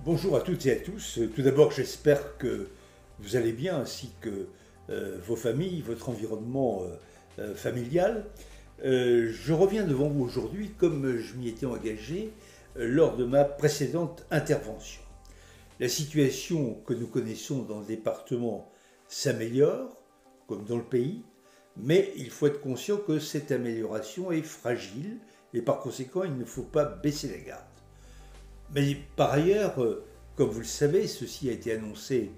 Bonjour à toutes et à tous. Tout d'abord, j'espère que vous allez bien, ainsi que vos familles, votre environnement familial. Je reviens devant vous aujourd'hui comme je m'y étais engagé lors de ma précédente intervention. La situation que nous connaissons dans le département s'améliore, comme dans le pays, mais il faut être conscient que cette amélioration est fragile et par conséquent, il ne faut pas baisser la garde. Mais par ailleurs, comme vous le savez, ceci a été annoncé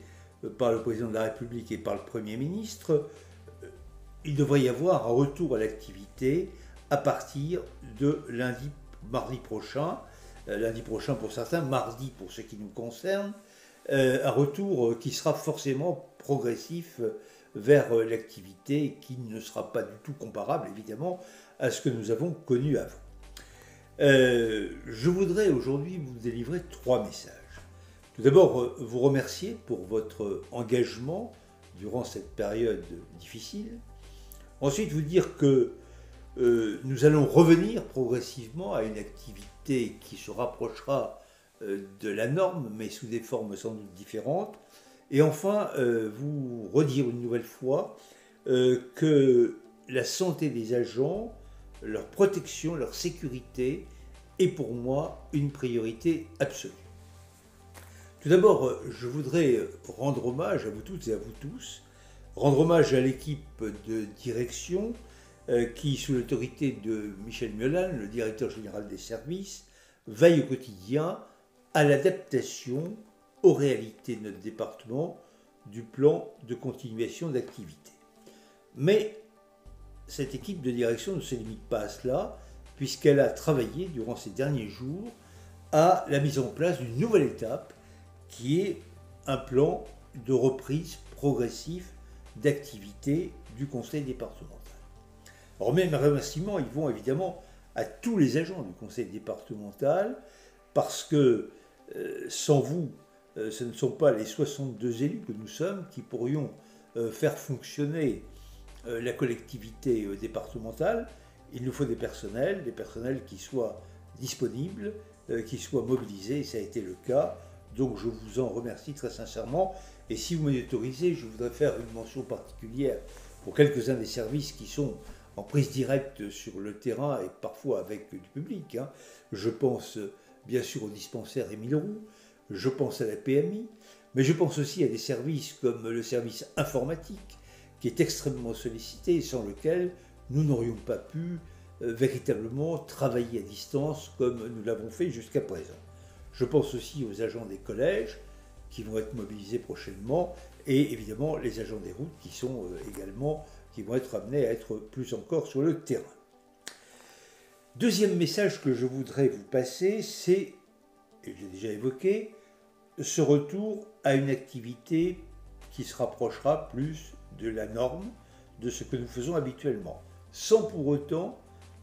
par le président de la République et par le Premier ministre, il devrait y avoir un retour à l'activité à partir de mardi prochain pour certains, mardi pour ce qui nous concerne, un retour qui sera forcément progressif vers l'activité qui ne sera pas du tout comparable évidemment à ce que nous avons connu avant. Je voudrais aujourd'hui vous délivrer 3 messages. Tout d'abord, vous remercier pour votre engagement durant cette période difficile. Ensuite, vous dire que nous allons revenir progressivement à une activité qui se rapprochera de la norme, mais sous des formes sans doute différentes. Et enfin, vous redire une nouvelle fois que la santé des agents, leur protection, leur sécurité est pour moi une priorité absolue. Tout d'abord, je voudrais rendre hommage à vous toutes et à vous tous, rendre hommage à l'équipe de direction qui, sous l'autorité de Michel Miolan, le directeur général des services, veille au quotidien à l'adaptation aux réalités de notre département du plan de continuation d'activité. Mais cette équipe de direction ne se limite pas à cela, puisqu'elle a travaillé durant ces derniers jours à la mise en place d'une nouvelle étape qui est un plan de reprise progressif d'activité du conseil départemental. Alors mes remerciements, ils vont évidemment à tous les agents du conseil départemental, parce que sans vous, ce ne sont pas les 62 élus que nous sommes qui pourrions faire fonctionner la collectivité départementale. Il nous faut des personnels qui soient disponibles, qui soient mobilisés, et ça a été le cas. Donc je vous en remercie très sincèrement. Et si vous m'autorisez, je voudrais faire une mention particulière pour quelques-uns des services qui sont en prise directe sur le terrain et parfois avec du public. Je pense bien sûr au dispensaire Émile Roux, je pense à la PMI, mais je pense aussi à des services comme le service informatique, qui est extrêmement sollicité et sans lequel nous n'aurions pas pu véritablement travailler à distance comme nous l'avons fait jusqu'à présent. Je pense aussi aux agents des collèges qui vont être mobilisés prochainement et évidemment les agents des routes qui sont également, qui vont être amenés à être plus encore sur le terrain. Deuxième message que je voudrais vous passer, c'est, et j'ai déjà évoqué, ce retour à une activité qui se rapprochera plus de la norme, de ce que nous faisons habituellement, sans pour autant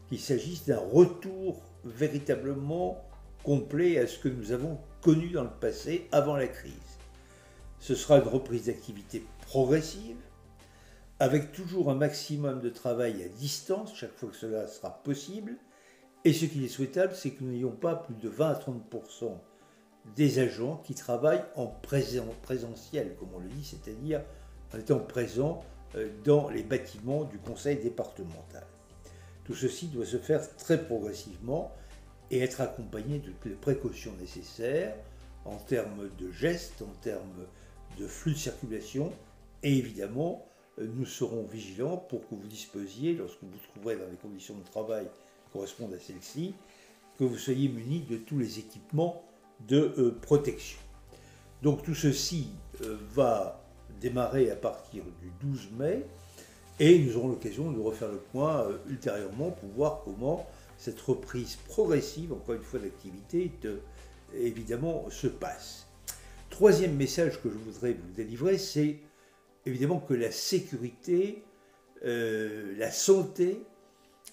qu'il s'agisse d'un retour véritablement complet à ce que nous avons connu dans le passé avant la crise. Ce sera une reprise d'activité progressive, avec toujours un maximum de travail à distance, chaque fois que cela sera possible, et ce qu'il est souhaitable, c'est que nous n'ayons pas plus de 20 à 30% des agents qui travaillent en présentiel, comme on le dit, c'est-à-dire en étant présents dans les bâtiments du conseil départemental. Tout ceci doit se faire très progressivement et être accompagné de toutes les précautions nécessaires en termes de gestes, en termes de flux de circulation, et évidemment, nous serons vigilants pour que vous disposiez, lorsque vous trouverez dans les conditions de travail qui correspondent à celles-ci, que vous soyez munis de tous les équipements de protection. Donc tout ceci va démarrer à partir du 12 mai et nous aurons l'occasion de refaire le point ultérieurement pour voir comment cette reprise progressive, encore une fois, d'activité évidemment se passe. Troisième message que je voudrais vous délivrer, c'est évidemment que la sécurité, la santé,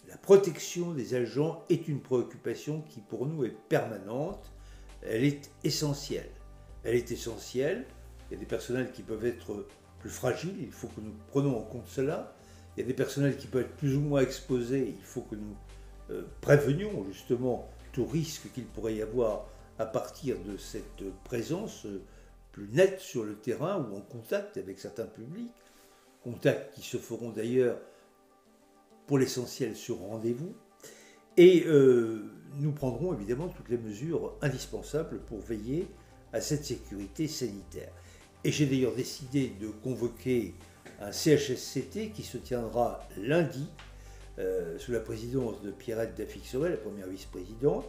la protection des agents est une préoccupation qui pour nous est permanente. Elle est essentielle. Elle est essentielle. Il y a des personnels qui peuvent être plus fragiles, il faut que nous prenions en compte cela. Il y a des personnels qui peuvent être plus ou moins exposés, il faut que nous prévenions justement tout risque qu'il pourrait y avoir à partir de cette présence plus nette sur le terrain ou en contact avec certains publics, contacts qui se feront d'ailleurs pour l'essentiel sur rendez-vous. Et nous prendrons évidemment toutes les mesures indispensables pour veiller à cette sécurité sanitaire. Et j'ai d'ailleurs décidé de convoquer un CHSCT qui se tiendra lundi, sous la présidence de Pierrette Dafixoret, la première vice-présidente,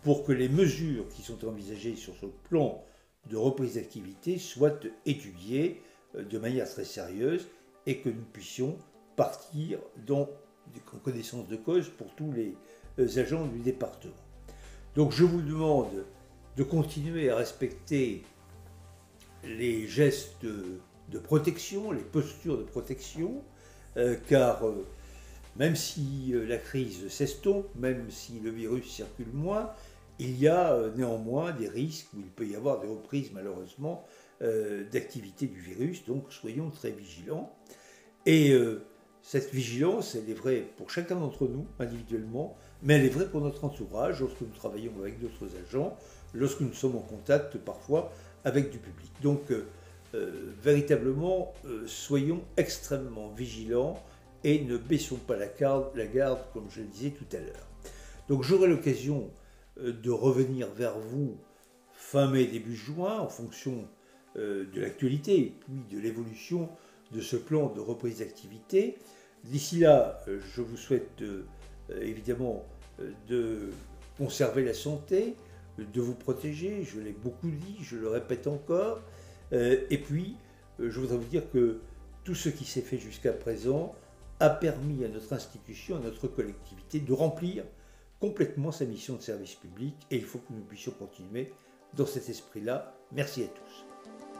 pour que les mesures qui sont envisagées sur ce plan de reprise d'activité soient étudiées de manière très sérieuse et que nous puissions partir en connaissance de cause pour tous les agents du département. Donc je vous demande de continuer à respecter les gestes de protection, les postures de protection, car même si la crise s'estompe, même si le virus circule moins, il y a néanmoins des risques où il peut y avoir des reprises malheureusement d'activité du virus, donc soyons très vigilants. Et cette vigilance, elle est vraie pour chacun d'entre nous individuellement, mais elle est vraie pour notre entourage lorsque nous travaillons avec d'autres agents, lorsque nous sommes en contact parfois avec du public. Donc véritablement, soyons extrêmement vigilants et ne baissons pas la garde, comme je le disais tout à l'heure. Donc j'aurai l'occasion de revenir vers vous fin mai, début juin, en fonction de l'actualité et puis de l'évolution de ce plan de reprise d'activité. D'ici là, je vous souhaite évidemment de conserver la santé, de vous protéger, je l'ai beaucoup dit, je le répète encore, et puis je voudrais vous dire que tout ce qui s'est fait jusqu'à présent a permis à notre institution, à notre collectivité de remplir complètement sa mission de service public, et il faut que nous puissions continuer dans cet esprit-là. Merci à tous.